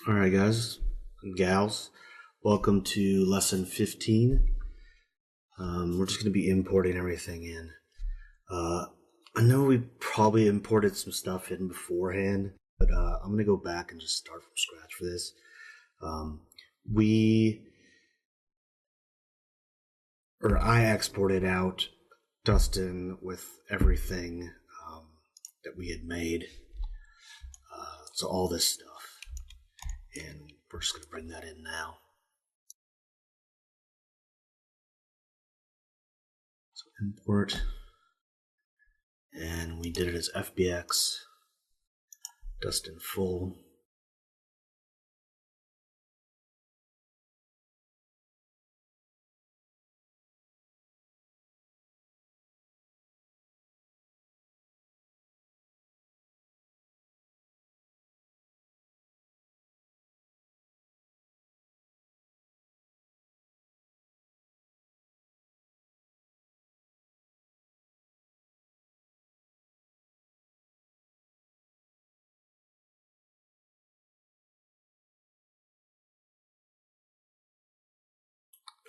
All right, guys and gals, welcome to lesson 15. We're just going to be importing everything in. I know we probably imported some stuff in beforehand, but I'm going to go back and just start from scratch for this. I exported out Dustin with everything that we had made. So all this stuff. And we're just going to bring that in now. So import. And we did it as FBX. Dustin full.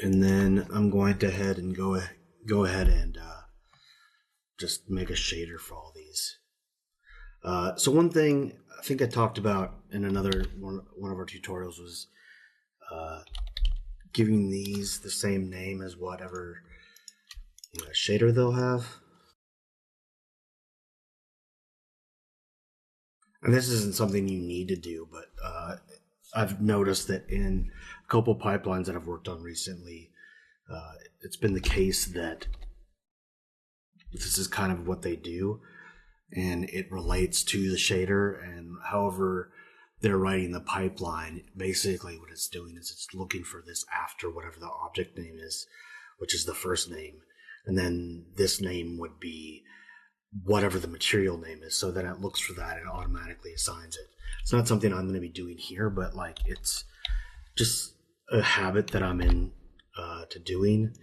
And then I'm going to head and go ahead and just make a shader for all these. So one thing I think I talked about in another one of our tutorials was giving these the same name as whatever shader they'll have. And this isn't something you need to do, but I've noticed that in a couple pipelines that I've worked on recently, it's been the case that this is kind of what they do, and it relates to the shader. And however they're writing the pipeline, basically what it's doing is it's looking for this after whatever the object name is, which is the first name, and then this name would be whatever the material name is. So then it looks for that and automatically assigns it. It's not something I'm going to be doing here, but like it's just a habit that I'm in to doing,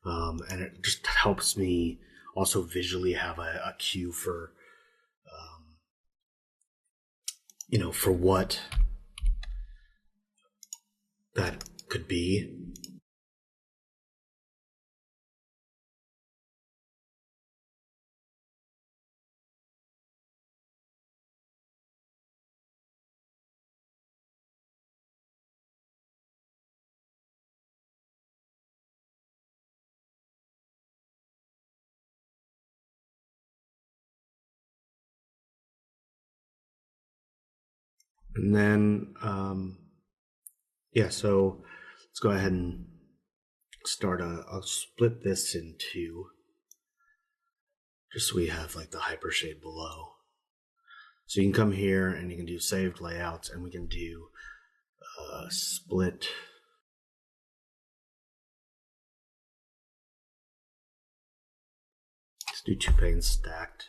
and it just helps me also visually have a cue for for what that could be. And then, so let's go ahead and start I'll split this in two, just so we have like the hypershade below. So you can come here and you can do saved layouts, and we can do split. Let's do two panes stacked.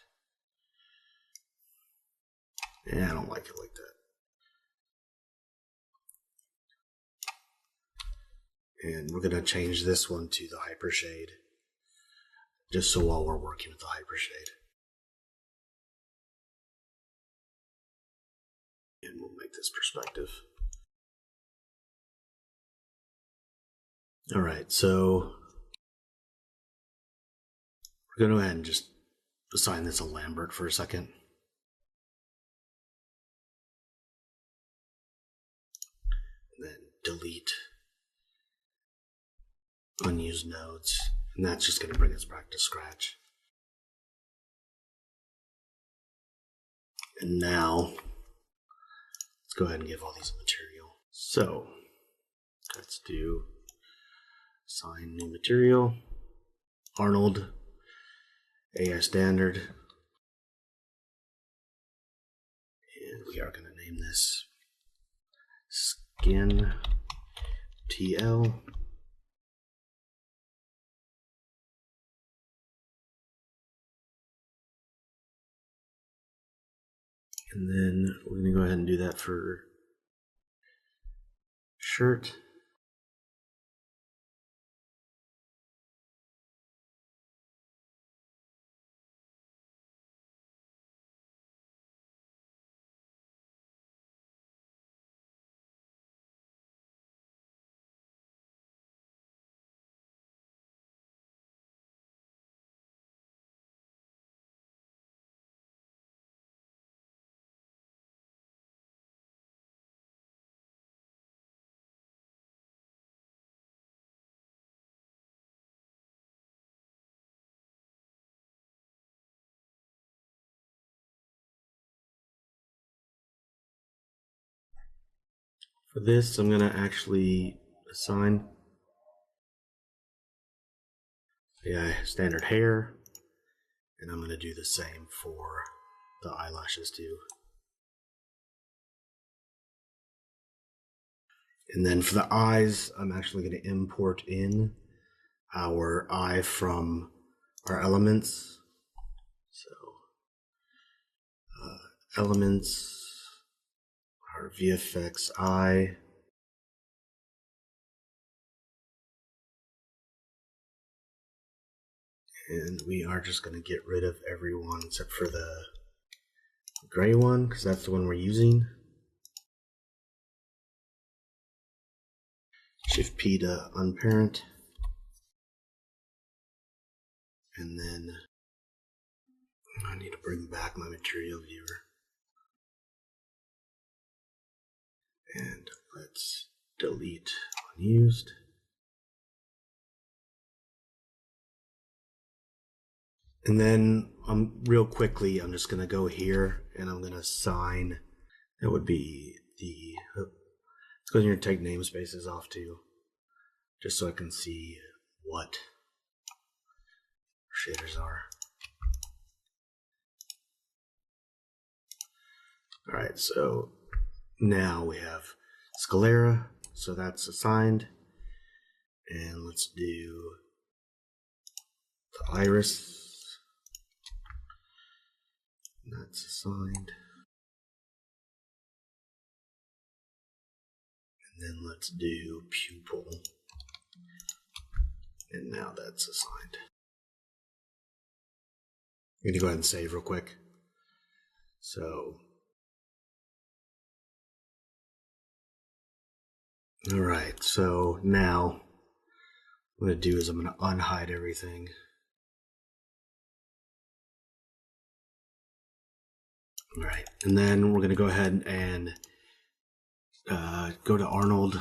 Yeah, I don't like it like that. And we're going to change this one to the hypershade, just so while we're working with the hypershade. And we'll make this perspective. All right, so we're going to go ahead and just assign this a Lambert for a second. And then delete unused nodes. And that's just going to bring us back to scratch. And now, let's go ahead and give all these a material. So, let's do assign new material, Arnold, AI standard. And we are going to name this skin TL. And then we're going to go ahead and do that for shirt. For this, I'm going to actually assign standard hair, and I'm going to do the same for the eyelashes too. And then for the eyes, I'm actually going to import in our eye from our elements. So, elements, our VFX eye. And we are just going to get rid of everyone except for the gray one, because that's the one we're using. Shift P to unparent. And then I need to bring back my material viewer. And let's delete unused. And then real quickly, I'm just going to go here and I'm going to assign, that would be the, let's go here and take namespaces off too, just so I can see what shaders are. Alright, so now we have sclera, so that's assigned. And let's do the iris. That's assigned. And then let's do pupil. And now that's assigned. I'm going to go ahead and save real quick. So, alright, so now what I'm going to do is I'm going to unhide everything. Alright, and then we're going to go ahead and go to Arnold,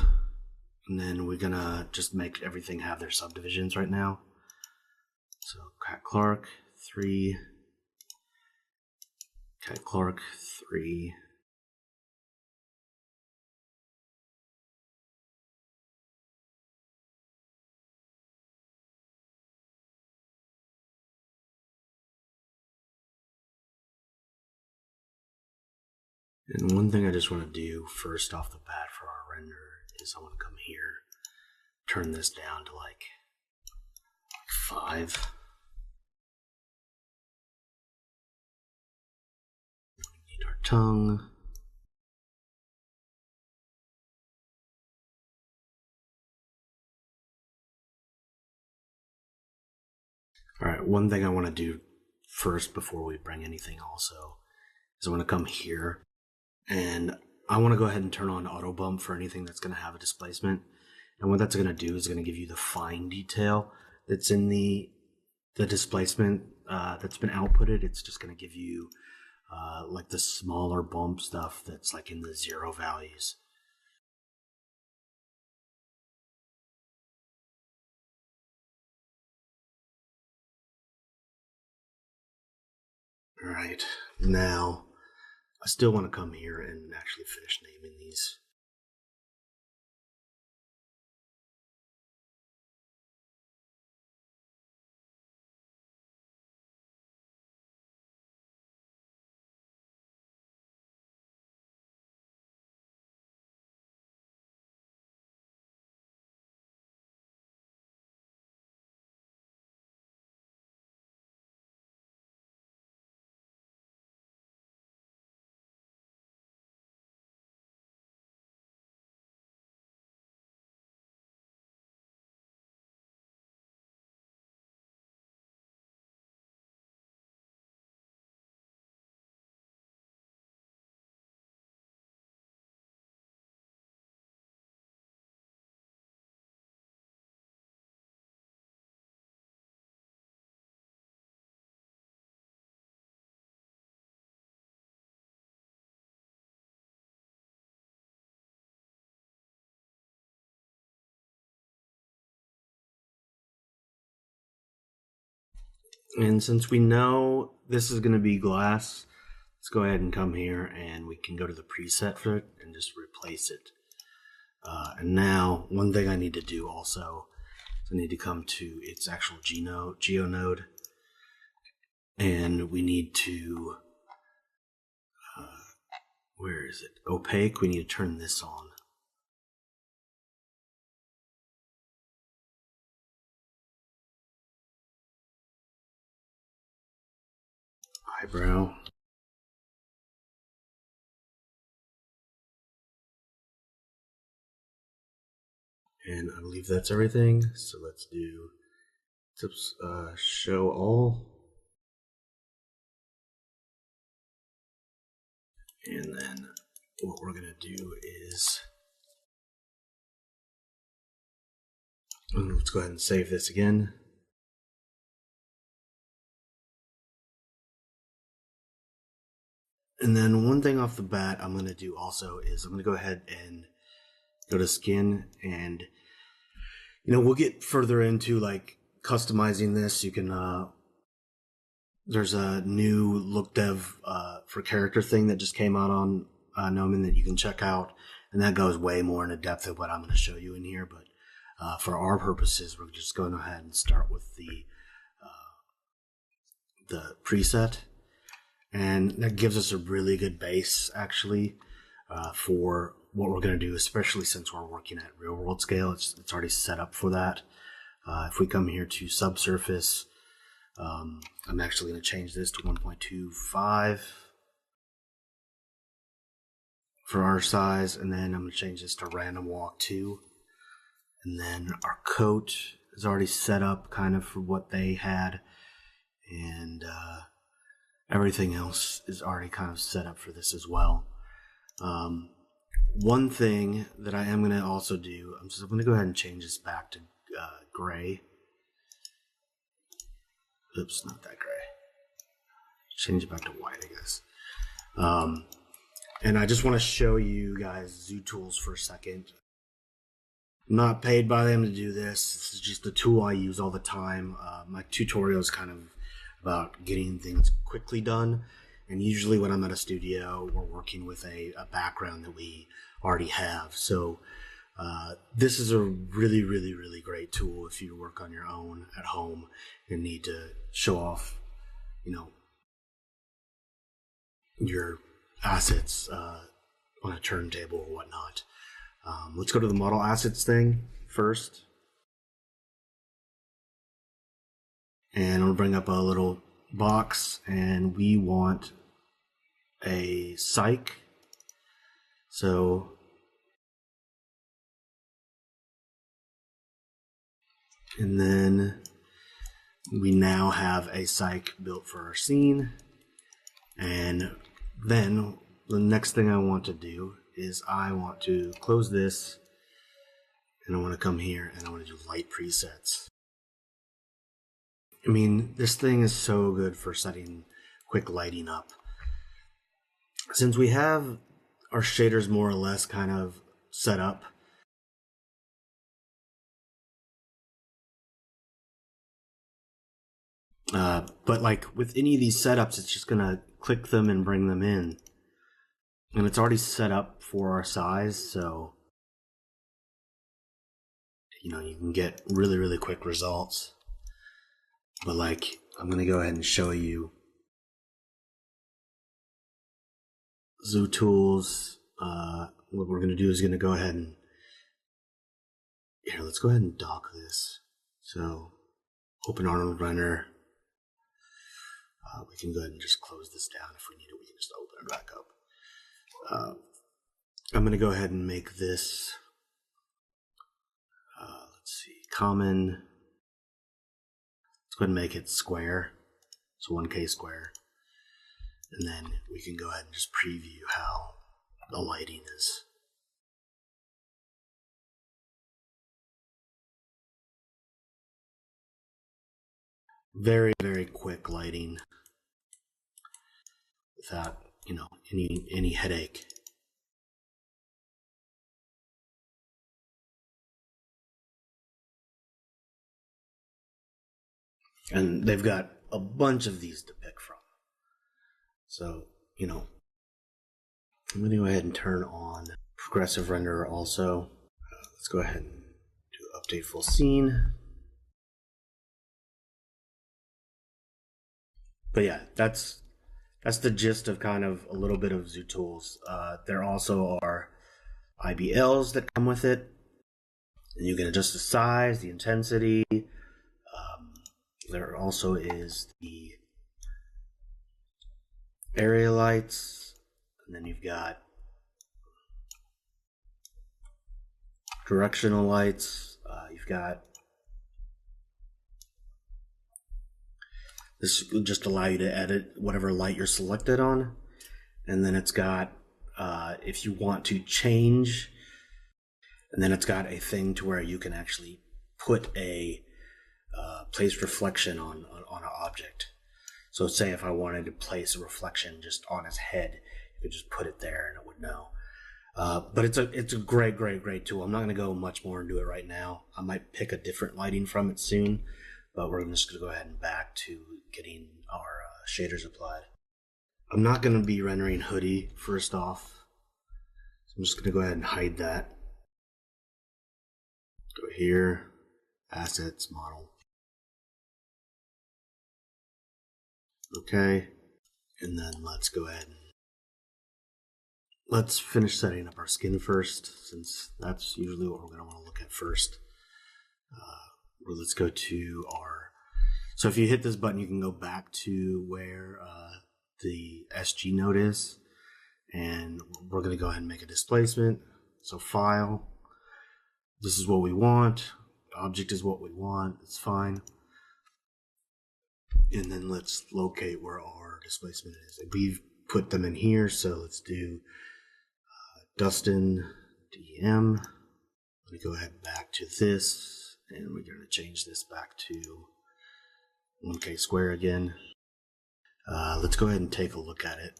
and then we're going to just make everything have their subdivisions right now. So Cat Clark 3, Cat Clark 3, and one thing I just want to do first off the bat for our render is I want to come here, turn this down to like 5. We need our tongue. Alright, one thing I want to do first before we bring anything also is I want to come here and I want to go ahead and turn on auto bump for anything that's going to have a displacement. And what that's going to do is going to give you the fine detail that's in the displacement that's been outputted. It's just going to give you like the smaller bump stuff that's like in the 0 values. Alright, now I still want to come here and actually finish naming these. And since we know this is going to be glass, let's go ahead and come here and we can go to the preset for it and just replace it. And now one thing I need to do also is I need to come to its actual geo node, and we need to, where is it? Opaque, we need to turn this on. Eyebrow. And I believe that's everything. So let's do tips, show all. And then what we're going to do is, let's go ahead and save this again. And then one thing off the bat I'm going to do also is I'm going to go ahead and go to skin, and we'll get further into like customizing this. You can there's a new look dev for character thing that just came out on Gnomon that you can check out, and that goes way more into depth of what I'm going to show you in here. But for our purposes, we're just going ahead and start with the preset, and that gives us a really good base actually for what we're going to do, especially since we're working at real world scale. It's already set up for that. If we come here to subsurface, I'm actually going to change this to 1.25 for our size, and then I'm going to change this to random walk 2. And then our coat is already set up kind of for what they had, and everything else is already kind of set up for this as well. One thing that I am going to also do, I'm going to go ahead and change this back to gray. Oops, not that gray. Change it back to white, I guess. And I just want to show you guys ZooTools for a second. I'm not paid by them to do this. This is just a tool I use all the time. My tutorial is kind of about getting things quickly done. And usually when I'm at a studio, we're working with a background that we already have. So this is a really, really, really great tool if you work on your own at home and need to show off, your assets on a turntable or whatnot. Let's go to the model assets thing first. And I'm going to bring up a little box, and we want a psych. So and then we now have a psych built for our scene. And then the next thing I want to do is I want to close this, and I want to come here and I want to do light presets. I mean, this thing is so good for setting quick lighting up. Since we have our shaders more or less kind of set up, but like with any of these setups, it's just gonna click them and bring them in, and it's already set up for our size, so you can get really, really quick results. But like, I'm gonna go ahead and show you ZooTools. What we're gonna do is gonna go ahead and here. Let's go ahead and dock this. So open Arnold Render. We can go ahead and just close this down. If we need it, we can just open it back up. I'm going to go ahead and make this, let's see, common. Let's go ahead and make it square. So 1K square. And then we can go ahead and just preview how the lighting is. Very, very quick lighting without, any headache. And they've got a bunch of these to pick from. So, I'm going to go ahead and turn on progressive renderer also. let's go ahead and do update full scene. But yeah, that's the gist of kind of a little bit of ZooTools. There also are IBLs that come with it, and you can adjust the size, the intensity. There also is the area lights, and then you've got directional lights. You've got this will just allow you to edit whatever light you're selected on, and then it's got if you want to change, and then it's got a thing to where you can actually put a place reflection on an object. So say if I wanted to place a reflection just on his head, you could just put it there and it would know. But it's a great tool. I'm not going to go much more into it right now. I might pick a different lighting from it soon, but we're just going to go ahead and back to getting our shaders applied. I'm not going to be rendering Hoodie first off. So I'm just going to go ahead and hide that. Go here, assets, model. Okay, and then let's go ahead and let's finish setting up our skin first, since that's usually what we're going to want to look at first. Let's go to our, so if you hit this button, you can go back to where the SG node is, and we're going to go ahead and make a displacement. So file, this is what we want, object is what we want, it's fine. And then let's locate where our displacement is. We've put them in here, so let's do Dustin DM. Let me go ahead back to this, and we're going to change this back to 1K square again. Let's go ahead and take a look at it.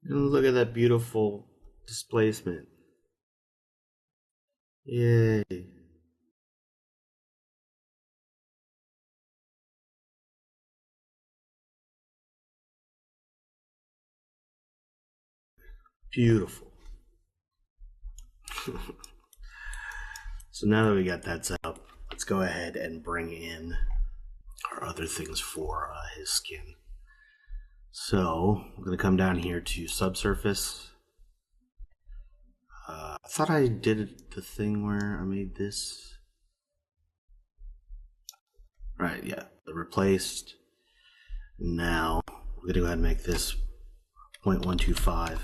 And look at that beautiful displacement. Yay. Beautiful. So now that we got that set up, let's go ahead and bring in our other things for his skin. So I'm going to come down here to subsurface. I thought I did the thing where I made this. Right, yeah, replaced. Now we're going to go ahead and make this 0.125.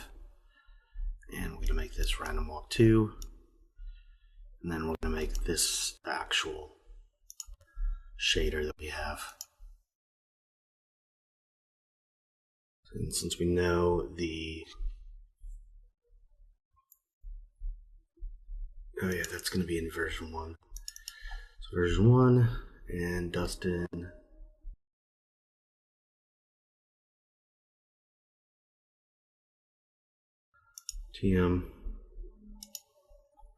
And we're going to make this random walk 2. And then we're going to make this the actual shader that we have. And since we know the, oh yeah, that's going to be in version 1. So version 1 and Dustin. TM.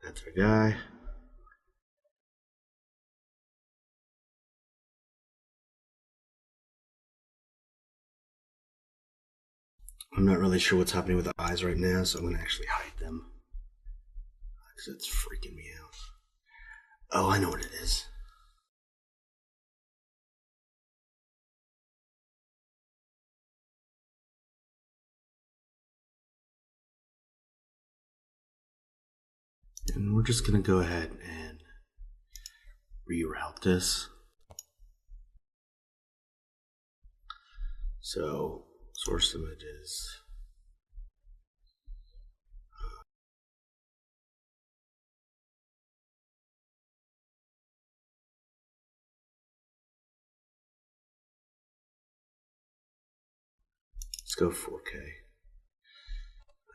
That's our guy. I'm not really sure what's happening with the eyes right now, so I'm going to actually hide them. Because it's freaking me out. Oh, I know what it is. And we're just going to go ahead and reroute this. So, source images. Let's go 4K.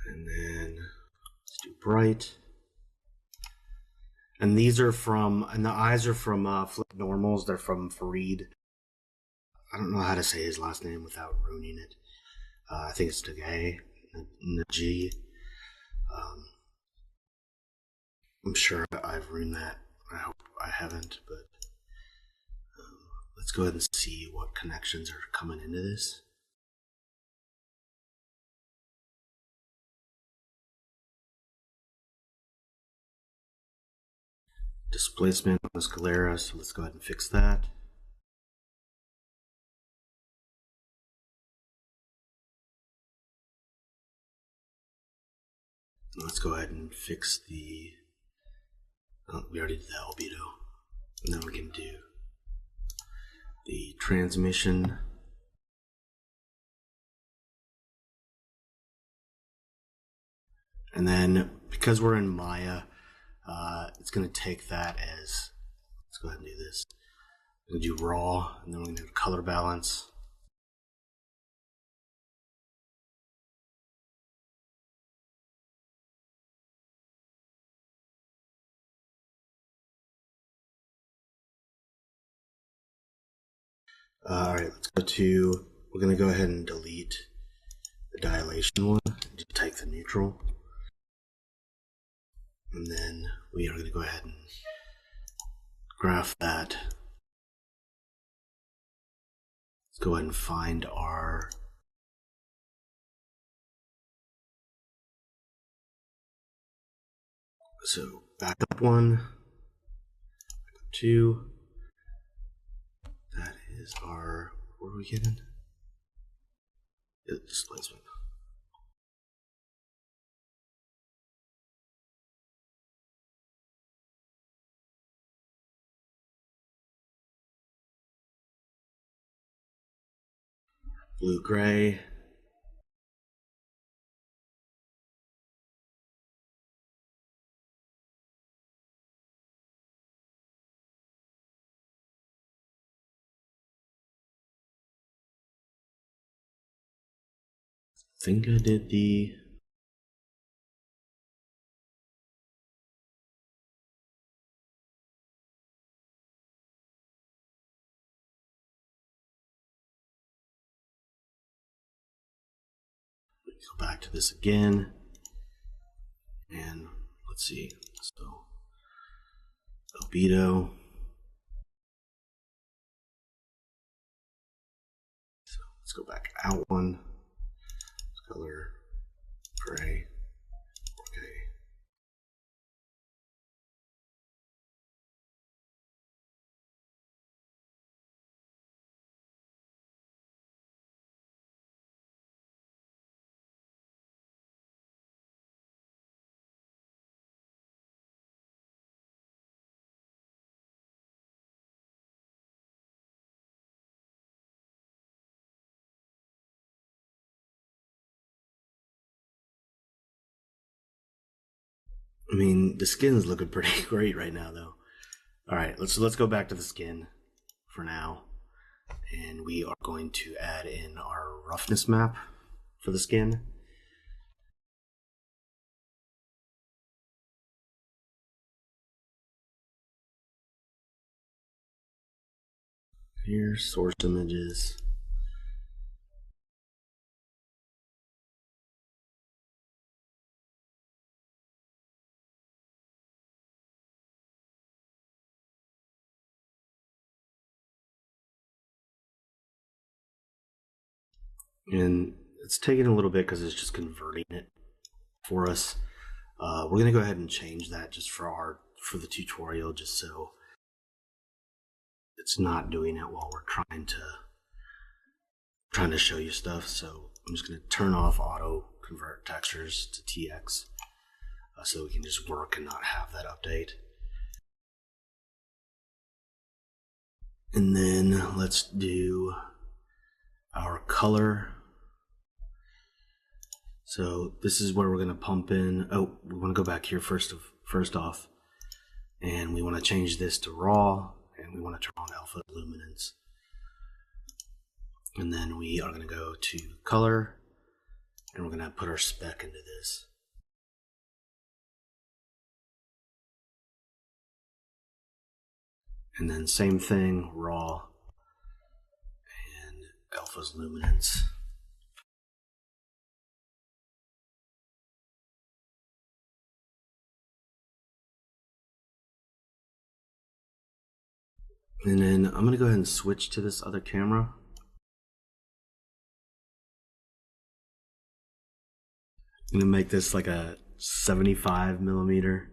And then let's do bright. And these are from, and the eyes are from Flip Normals. They're from Fareed. I don't know how to say his last name without ruining it. I think it's Nagi. I'm sure I've ruined that. I hope I haven't, but let's go ahead and see what connections are coming into this. Displacement on the sclera, so let's go ahead and fix that. Let's go ahead and fix the, we already did the albedo. And then we can do the transmission. And then because we're in Maya, it's going to take that as, let's go ahead and do this. We're going to do raw, and then we're going to do color balance. Alright, let's go to, we're going to go ahead and delete the dilation one, just take the neutral. And then we are going to go ahead and graph that. Let's go ahead and find our backup one, backup 2. That is our, what are we getting? Displacement. Blue gray. I think I did the, go back to this again, and let's see, so albedo, so let's go back out one, color gray, okay. I mean, the skin's looking pretty great right now, though. All right, let's go back to the skin for now, and we are going to add in our roughness map for the skin. Here, source images. And it's taking a little bit because it's just converting it for us. We're gonna go ahead and change that just for the tutorial, just so it's not doing it while we're trying to show you stuff. So I'm just gonna turn off auto convert textures to TX, so we can just work and not have that update. And then let's do our color. So this is where we're going to pump in. Oh, we want to go back here first off, and we want to change this to raw, and we want to turn on alpha luminance. And then we are going to go to color, and we're going to put our spec into this. And then same thing, raw and alpha's luminance. And then I'm going to go ahead and switch to this other camera. I'm going to make this like a 75 millimeter.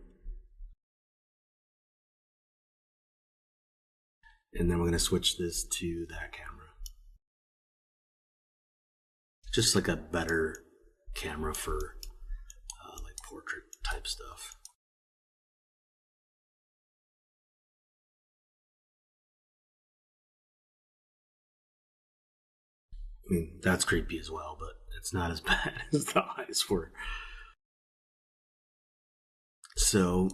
And then we're going to switch this to that camera. Just like a better camera for like portrait type stuff. I mean, that's creepy as well, but it's not as bad as the eyes were. So,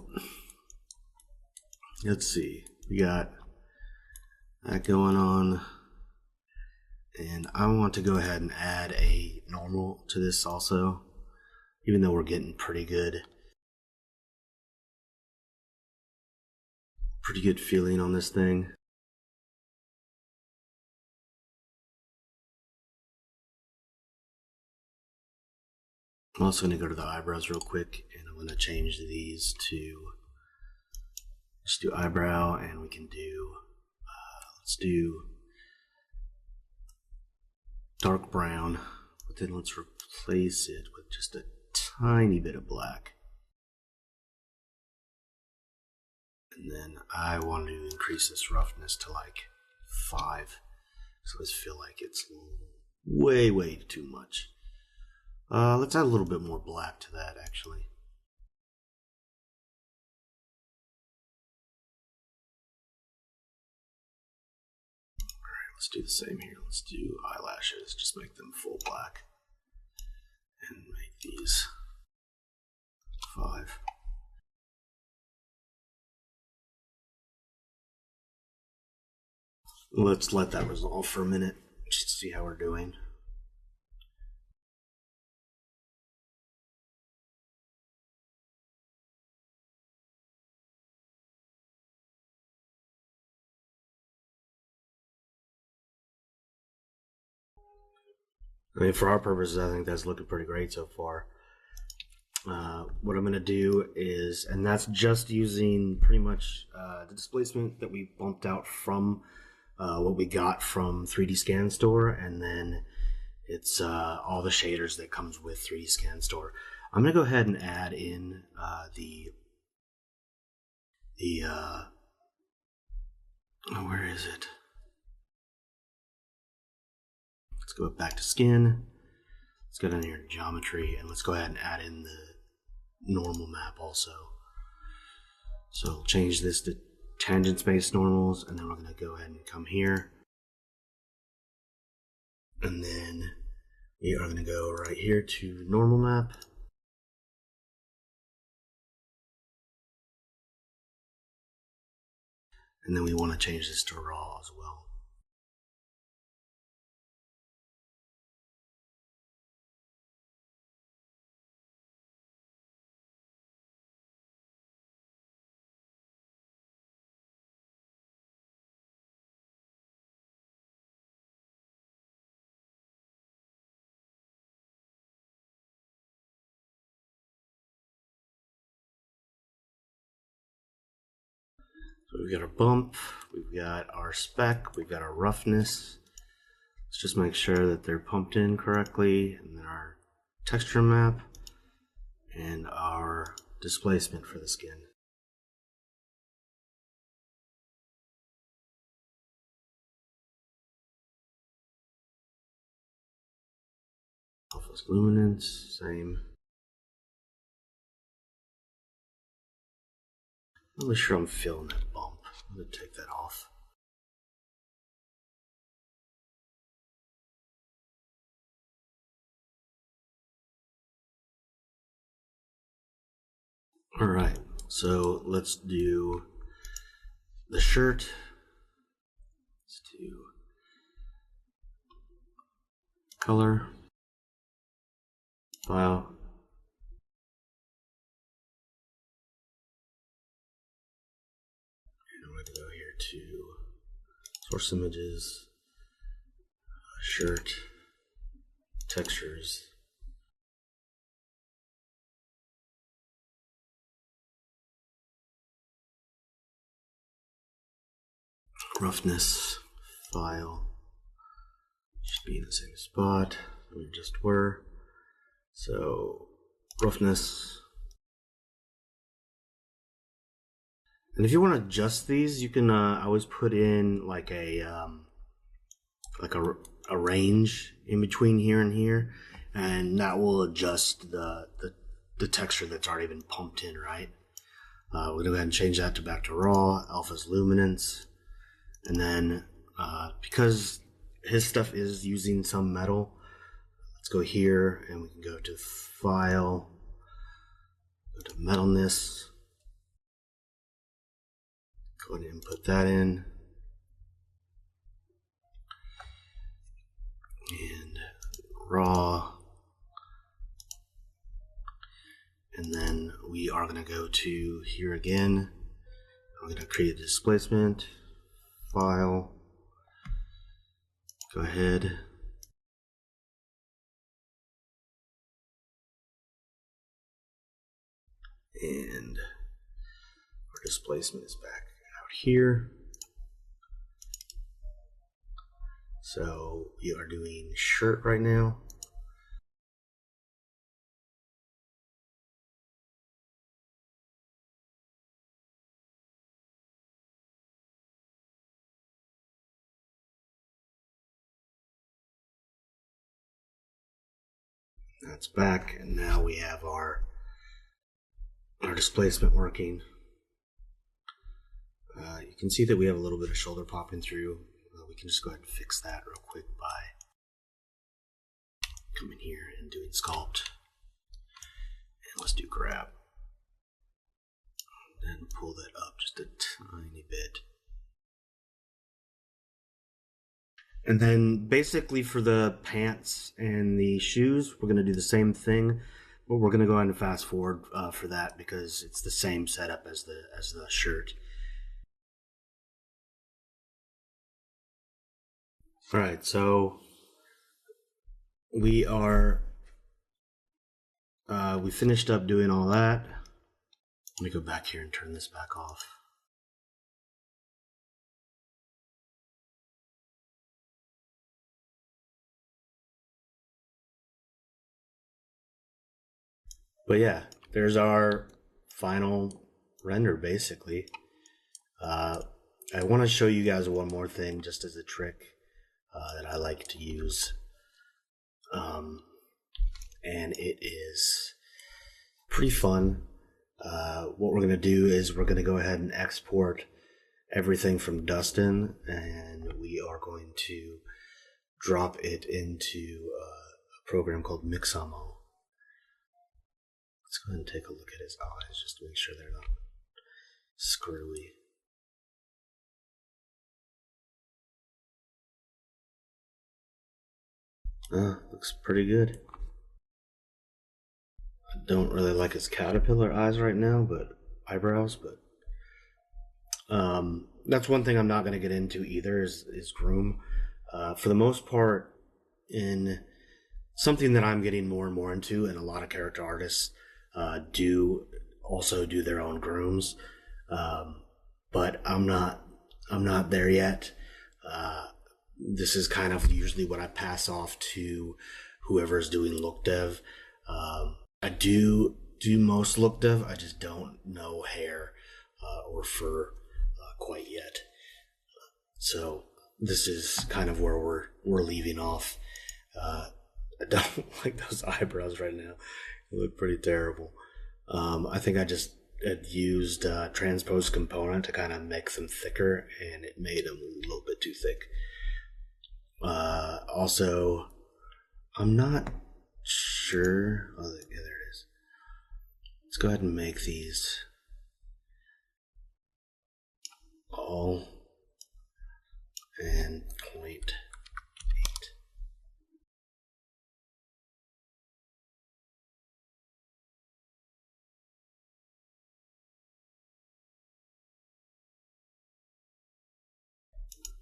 let's see. We got that going on. And I want to go ahead and add a normal to this also, even though we're getting pretty good feeling on this thing. I'm also going to go to the eyebrows real quick, and I'm going to change these to just do eyebrow, and we can do let's do dark brown, but then let's replace it with just a tiny bit of black. And then I want to increase this roughness to like 5. So I feel like it's way too much. Let's add a little bit more black to that, actually. Alright, let's do the same here. Let's do eyelashes. Just make them full black. And make these 5. Let's let that resolve for a minute, just to see how we're doing. I mean, for our purposes, I think that's looking pretty great so far. What I'm going to do is, and that's just using pretty much the displacement that we bumped out from what we got from 3D Scan Store, and then it's all the shaders that comes with 3D Scan Store. I'm going to go ahead and add in where is it? Let's go back to skin. Let's go down here to geometry, and let's go ahead and add in the normal map also. So we'll change this to tangent space normals, and then we're going to go ahead and come here. And then we are going to go right here to normal map. And then we want to change this to raw as well. So we've got our bump, we've got our spec, we've got our roughness. Let's just make sure that they're pumped in correctly, and then our texture map, and our displacement for the skin. Alpha's luminance, same. I'm not really sure I'm feeling that bump. I'm going to take that off. Alright, so let's do the shirt. Let's do color, file, and I'm going to go here to source images, shirt, textures. roughness file should be in the same spot we just were. So roughness. And if you want to adjust these, you can always put in like a range in between here and here, and that will adjust the texture that's already been pumped in, right? We're going to go ahead and change that back to raw, alpha's luminance, and then because his stuff is using some metal, let's go here and we can go to file, go to metalness, go ahead and input that in, and raw, and then we are going to go to here again. I'm going to create a displacement file, go ahead, and our displacement is back out here. So we are doing shirt right now. That's back, and now we have our displacement working. You can see that we have a little bit of shoulder popping through. We can just go ahead and fix that real quick by coming here and doing sculpt. And let's do grab. And pull that up just a tiny bit. And then basically for the pants and the shoes, we're going to do the same thing, but we're going to go ahead and fast forward for that because it's the same setup as the shirt. All right, so we finished up doing all that. Let me go back here and turn this back off. But yeah, there's our final render basically. I want to show you guys one more thing just as a trick that I like to use. And it is pretty fun. What we're going to do is we're going to go ahead and export everything from Dustin, and we are going to drop it into a program called Mixamo. Let's go ahead and take a look at his eyes just to make sure they're not screwy. Looks pretty good. I don't really like his caterpillar eyes right now, but eyebrows, but that's one thing I'm not going to get into either is groom. For the most part, in something that I'm getting more and more into, and a lot of character artists do their own grooms, but I'm not there yet. This is kind of usually what I pass off to whoever's doing look dev. I do most look dev. I just don't know hair or fur quite yet. So this is kind of where we're leaving off. I don't like those eyebrows right now. They look pretty terrible. I think I just had used transpose component to kind of make them thicker, and it made them a little bit too thick. Also, I'm not sure. Oh, yeah, there it is. Let's go ahead and make these all and 0.8.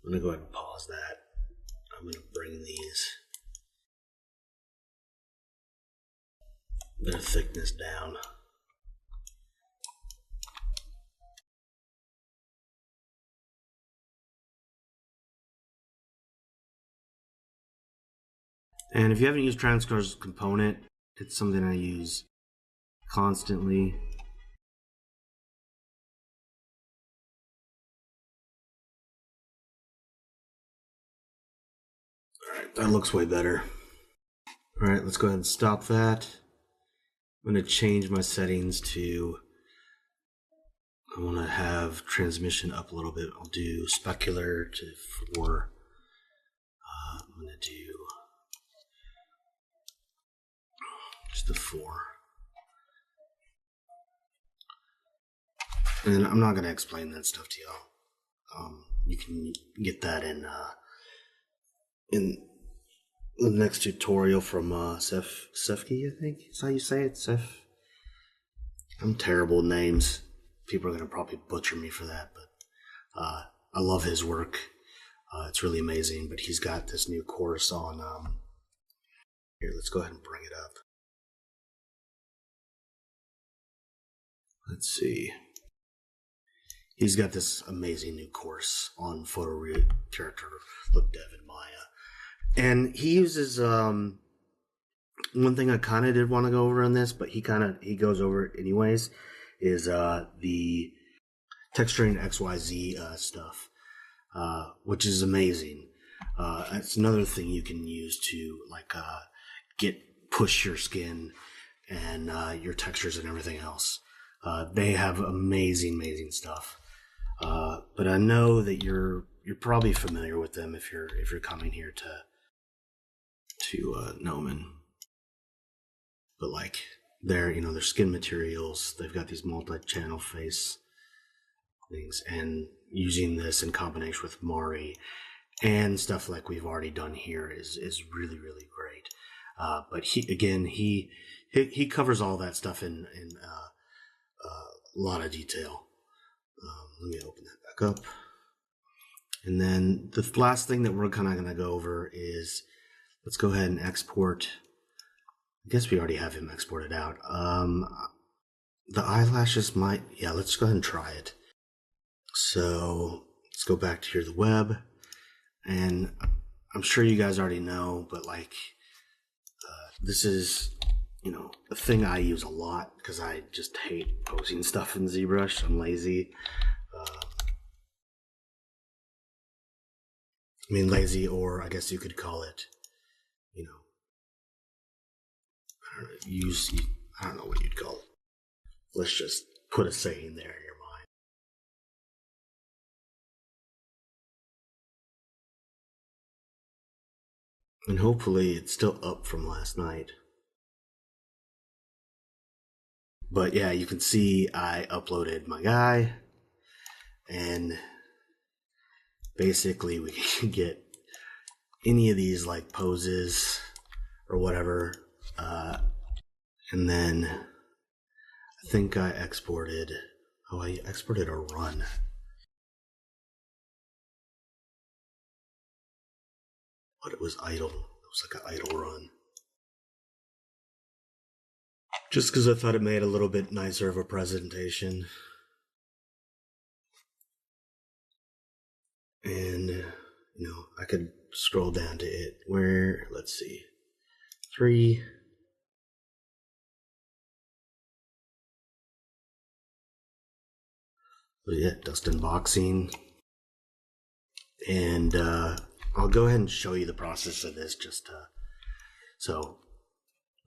I'm going to go ahead and pause that. I'm going to bring their thickness down. And if you haven't used Transcore's component, it's something I use constantly. Alright, that looks way better. Alright, let's go ahead and stop that. I'm going to change my settings to, I want to have transmission up a little bit. I'll do specular to 4. I'm going to do just the 4. And I'm not going to explain that stuff to y'all. You can get that in the next tutorial from Sefki, I think is how you say it. I'm terrible with names. People are going to probably butcher me for that, but I love his work. It's really amazing. But he's got this new course on. Here, let's go ahead and bring it up. Let's see. He's got this amazing new course on photoreal character look dev in Maya. And he uses one thing I kind of did want to go over on this, but he goes over it anyways, is the texturing XYZ stuff, which is amazing. It's another thing you can use to push your skin and your textures and everything else. They have amazing stuff. But I know that you're probably familiar with them if you're coming here to Gnomon. But like their skin materials, they've got these multi-channel face things, and using this in combination with Mari and stuff like we've already done here is really great. But he covers all that stuff in a lot of detail. Let me open that back up. And then the last thing that we're kind of going to go over is, let's go ahead and export. I guess we already have him exported out. The eyelashes let's go ahead and try it. So let's go back to the web. And I'm sure you guys already know, but this is, a thing I use a lot because I just hate posting stuff in ZBrush. I'm lazy. Lazy, or I guess you could call it, I don't know what you'd call it. Let's just put a saying there in your mind. And hopefully it's still up from last night. But yeah, you can see I uploaded my guy, and basically we can get any of these poses or whatever, and then I think I exported a run. But it was idle. It was like an idle run. Just because I thought it made a little bit nicer of a presentation. And, I could scroll down to it where, let's see, 3. But yeah, dust unboxing. And I'll go ahead and show you the process of this so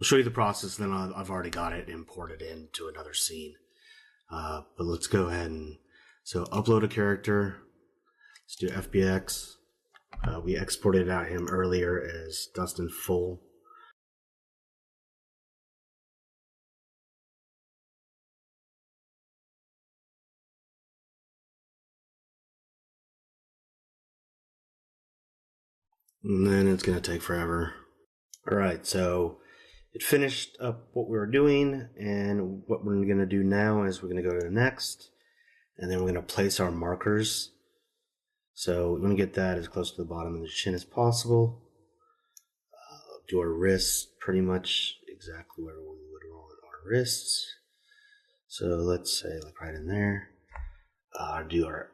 I'll show you the process, then I've already got it imported into another scene. But let's go ahead and, so upload a character. Let's do FBX. We exported out him earlier as Dustin Full. And then it's going to take forever. Alright, so it finished up what we were doing, and what we're going to do now is we're going to go to the next, and then we're going to place our markers. So we want to get that as close to the bottom of the chin as possible. Do our wrists pretty much exactly where we would want our wrists. So let's say right in there. Do our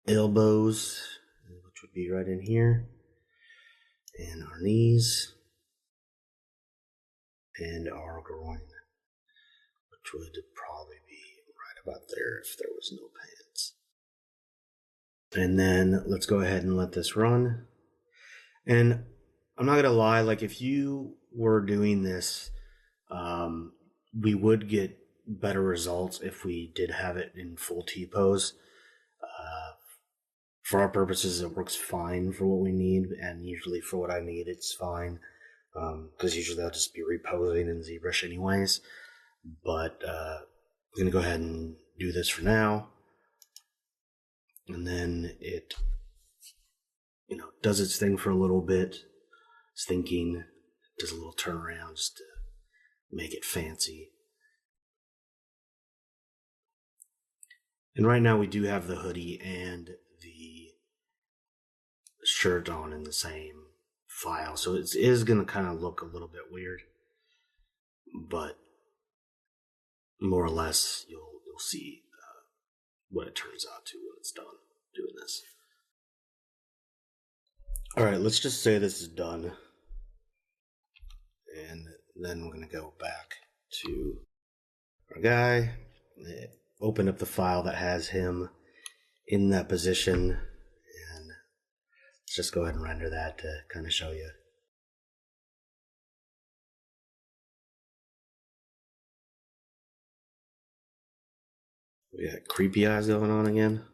elbows, which would be right in here, and our knees. and our groin, which would probably be right about there if there was no pants. And then let's go ahead and let this run. And I'm not gonna lie, like if you were doing this, we would get better results if we did have it in full T-pose. For our purposes, it works fine for what we need, and usually for what I need, it's fine. Because usually I'll just be reposing in ZBrush anyways. But I'm gonna go ahead and do this for now. And then it, does its thing for a little bit. It's thinking, does a little turnaround just to make it fancy. And right now we do have the hoodie and the shirt on in the same file, so it is going to kind of look a little bit weird, but more or less you'll see what it turns out to when it's done doing this. Alright, let's just say this is done, and then we're going to go back to our guy, open up the file that has him in that position, and let's just go ahead and render that to kind of show you. We got creepy eyes going on again.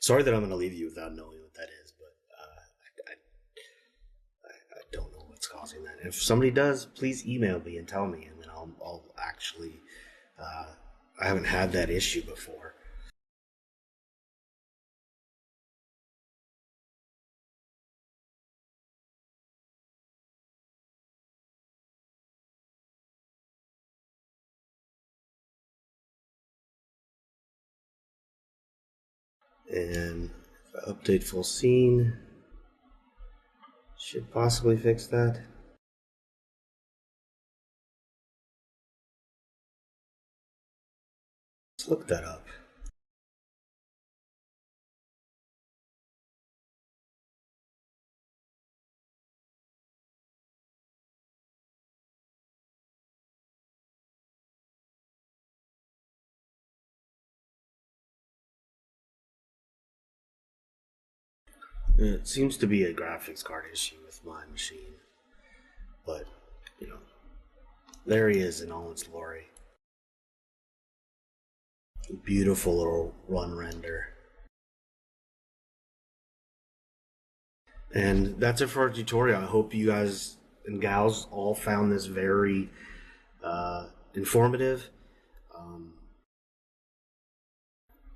Sorry that I'm going to leave you without knowing what that is, but I don't know what's causing that. If somebody does, please email me and tell me, and then I'll actually. I haven't had that issue before. And update full scene should possibly fix that. Let's look that up. It seems to be a graphics card issue with my machine, but there he is in all its glory. Beautiful little run render. And that's it for our tutorial. I hope you guys and gals all found this very informative.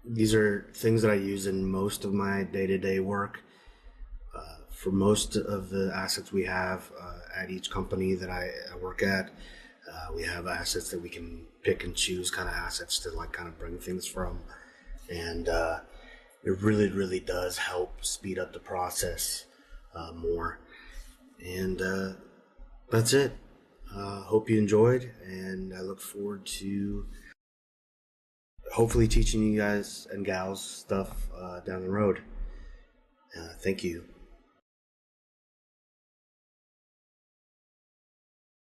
These are things that I use in most of my day-to-day work. For most of the assets we have at each company that I work at, we have assets that we can pick and choose kind of assets to kind of bring things from. And it really, really does help speed up the process more. And that's it. Hope you enjoyed, and I look forward to hopefully teaching you guys and gals stuff down the road. Thank you.